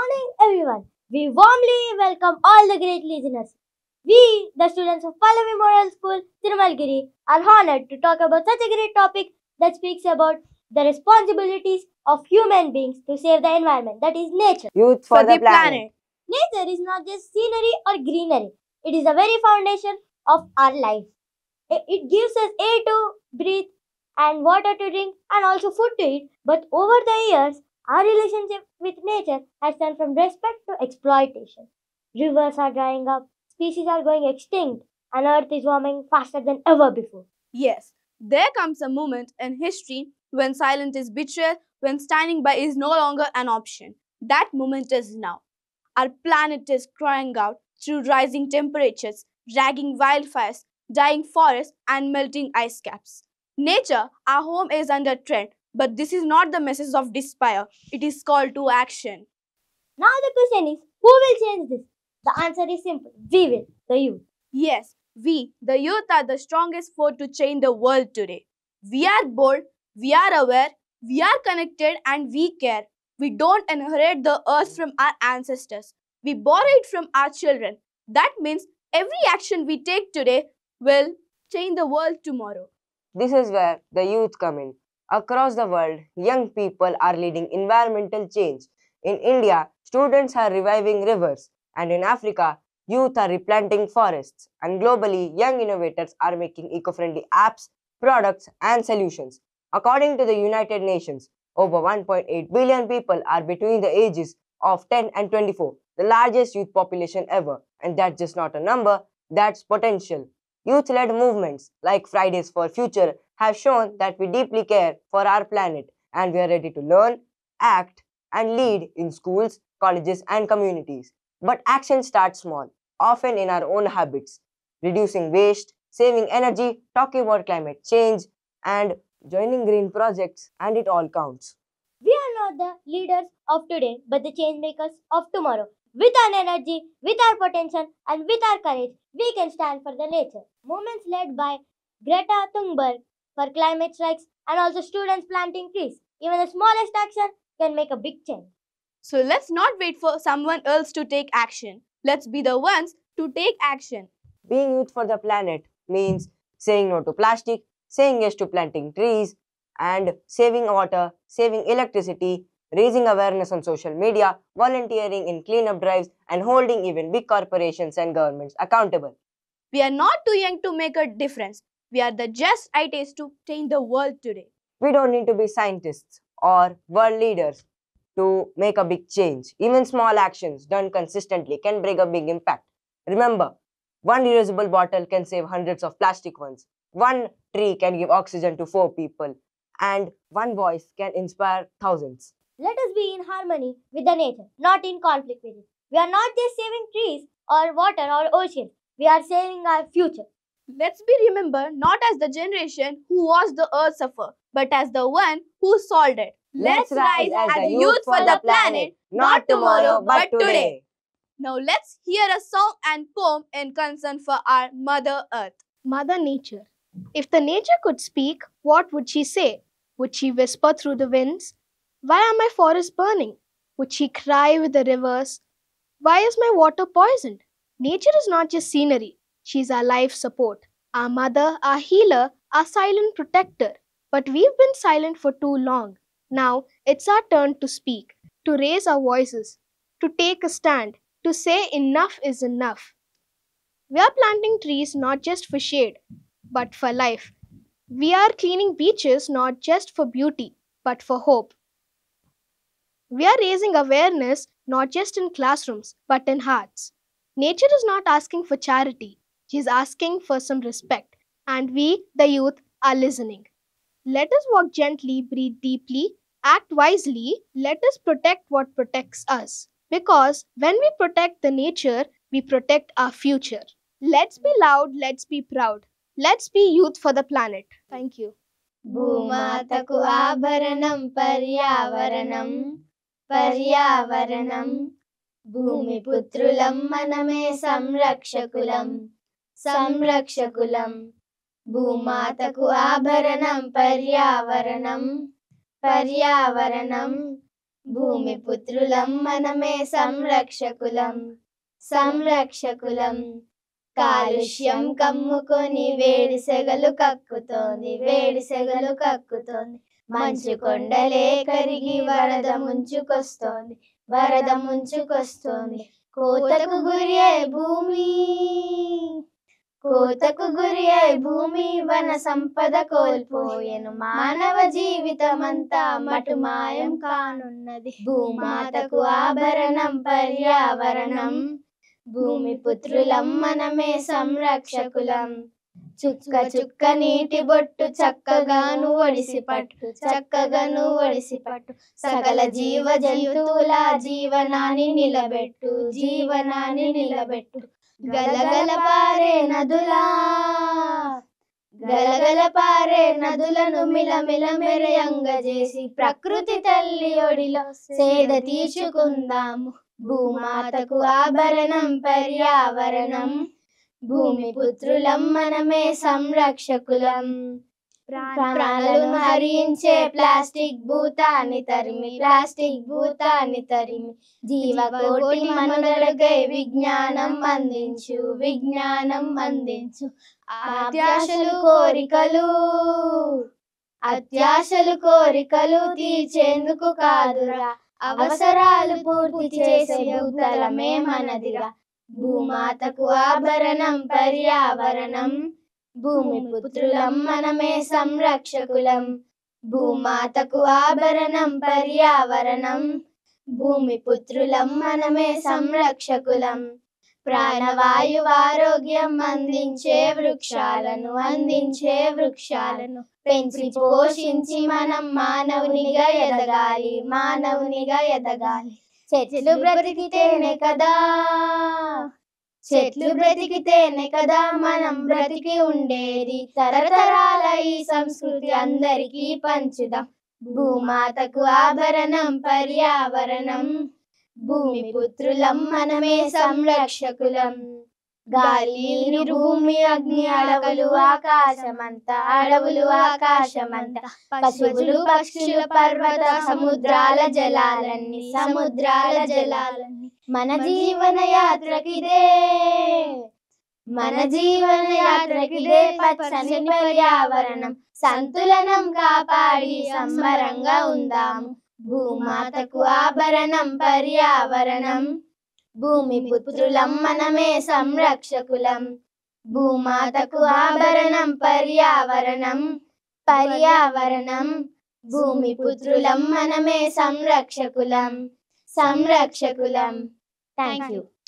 morning, everyone. We warmly welcome all the great listeners. We, the students of Pallavi Memorial School, Tirumalgiri, are honored to talk about such a great topic that speaks about the responsibilities of human beings to save the environment, that is nature. Youth for the planet. Nature is not just scenery or greenery, it is the very foundation of our life. It gives us air to breathe and water to drink and also food to eat. But over the years, our relationship with nature has turned from respect to exploitation. Rivers are drying up, species are going extinct, and Earth is warming faster than ever before. Yes, there comes a moment in history when silence is betrayal, when standing by is no longer an option. That moment is now. Our planet is crying out through rising temperatures, dragging wildfires, dying forests, and melting ice caps. Nature, our home, is under threat, but this is not the message of despair. It is call to action. Now the question is, who will change this? The answer is simple. We will, the youth. Yes, we, the youth, are the strongest force to change the world today. We are bold, we are aware, we are connected, and we care. We don't inherit the earth from our ancestors. We borrow it from our children. That means every action we take today will change the world tomorrow. This is where the youth come in. Across the world, young people are leading environmental change. In India, students are reviving rivers, and in Africa, youth are replanting forests. And globally, young innovators are making eco-friendly apps, products, and solutions. According to the United Nations, over 1.8 billion people are between the ages of 10 and 24, the largest youth population ever. And that's just not a number, that's potential. Youth-led movements like Fridays for Future have shown that we deeply care for our planet and we are ready to learn, act, and lead in schools, colleges, and communities. But action starts small, often in our own habits, reducing waste, saving energy, talking about climate change, and joining green projects, and it all counts. We are not the leaders of today, but the change makers of tomorrow. With our energy, with our potential, and with our courage, we can stand for the nature. Movements led by Greta Thunberg for climate strikes and also students planting trees. Even the smallest action can make a big change. So let's not wait for someone else to take action. Let's be the ones to take action. Being youth for the planet means saying no to plastic, saying yes to planting trees, and saving water, saving electricity, raising awareness on social media, volunteering in cleanup drives, and holding even big corporations and governments accountable. We are not too young to make a difference. We are the just right age to change the world today. We don't need to be scientists or world leaders to make a big change. Even small actions done consistently can bring a big impact. Remember, one reusable bottle can save hundreds of plastic ones. One tree can give oxygen to 4 people. And one voice can inspire thousands. Let us be in harmony with the nature, not in conflict with it. We are not just saving trees or water or oceans. We are saving our future. Let's be remembered not as the generation who watched the earth suffer, but as the one who solved it. Let's rise as the youth for the planet, not tomorrow but today. Now let's hear a song and poem in concern for our Mother Earth. Mother Nature. If the nature could speak, what would she say? Would she whisper through the winds? Why are my forests burning? Would she cry with the rivers? Why is my water poisoned? Nature is not just scenery. She's our life support, our mother, our healer, our silent protector. But we've been silent for too long. Now it's our turn to speak, to raise our voices, to take a stand, to say enough is enough. We are planting trees not just for shade, but for life. We are cleaning beaches not just for beauty, but for hope. We are raising awareness not just in classrooms, but in hearts. Nature is not asking for charity, she is asking for some respect. And we, the youth, are listening. Let us walk gently, breathe deeply, act wisely. Let us protect what protects us. Because when we protect the nature, we protect our future. Let's be loud, let's be proud. Let's be youth for the planet. Thank you. భూమాతకు ఆభరణం పర్యావరణం పర్యావరణం భూమి పుత్రులం మనమే సంరక్షకులం సంరక్షకులం భూమాతకు ఆభరణం పర్యావరణం పర్యావరణం భూమి పుత్రులం మనమే సంరక్షకులం సంరక్షకులం. కాలుష్యం కమ్ముకొని వేడి సెగలు కక్కుతోంది వేడి సెగలు కక్కుతోంది. మంచు కొండలే కరిగి వరద ముంచుకొస్తోంది వరద ముంచుకొస్తోంది. కోతకు గురి అయి భూమి కోతకు గురి అయి భూమి వన సంపద కోల్పోయెను. మానవ జీవితమంతా మటుమాయం కానున్నది. భూమాతకు ఆభరణం పర్యావరణం. భూమి పుత్రులం మనమే సంరక్షకులం. చుక్క చుక్క నీటి బొట్టు చక్కగాను ఒడిసి పట్టు చక్కగాను ఒడిసి పట్టు. సకల జీవ జంతువుల జీవనాన్ని నిలబెట్టు జీవనాన్ని నిలబెట్టు. గలగల పారే నదులా గలగల పారే నదులను మిలమిల మెరయంగజేసి ప్రకృతి తల్లి ఒడిలో సేద తీర్చుకుందాము. భూమాతకు ఆభరణం పర్యావరణం. భూమి పుత్రులం మనమే సంరక్షకులం. ప్రాణాలను హరించే ప్లాస్టిక్ భూతాన్ని తరిమి ప్లాస్టిక్ భూతాన్ని తరిమి జీవకోటి మనుగడకై విజ్ఞానం అందించు విజ్ఞానం అందించు. అత్యాశలు కోరికలు అత్యాశలు కోరికలు తీర్చేందుకు కాదురా, అవసరాలు పూర్తి చేసే భూతలమే మనదిరా. భూమాతకు ఆభరణం పర్యావరణం. భూమి పుత్రులం మనమే సంరక్షకులం. భూమాతకు ఆభరణం పర్యావరణం. భూమి పుత్రులం మనమే సంరక్షకులం. ప్రాణవాయు ఆరోగ్యం అందించే వృక్షాలను పెంచి పోషించి మనం మానవునిగా ఎదగాలి మానవునిగా ఎదగాలి. చెట్లు బ్రతికితేనే కదా మనం బ్రతికి ఉండేది. తరతరాల ఈ సంస్కృతి అందరికీ పంచుదాం. భూమాతకు ఆభరణం పర్యావరణం. భూమి పుత్రులం మనమే సంరక్షకులం. గాలి నీరు భూమి అగ్ని అడవులు ఆకాశమంతా పశువులు పక్షులు పర్వత సముద్రాల జలాలన్నీ మన జీవన యాత్రకిదే పచ్చని పర్యావరణం. సంతులనం కాపాడి సంబరంగా ఉందాము. భూమాతకు ఆభరణం పర్యావరణం. భూమి పుత్రులం మనమే సంరక్షకులం. భూమాతకు ఆభరణం పర్యావరణం. భూమి పుత్రులం మనమే సంరక్షకులం. Thank you.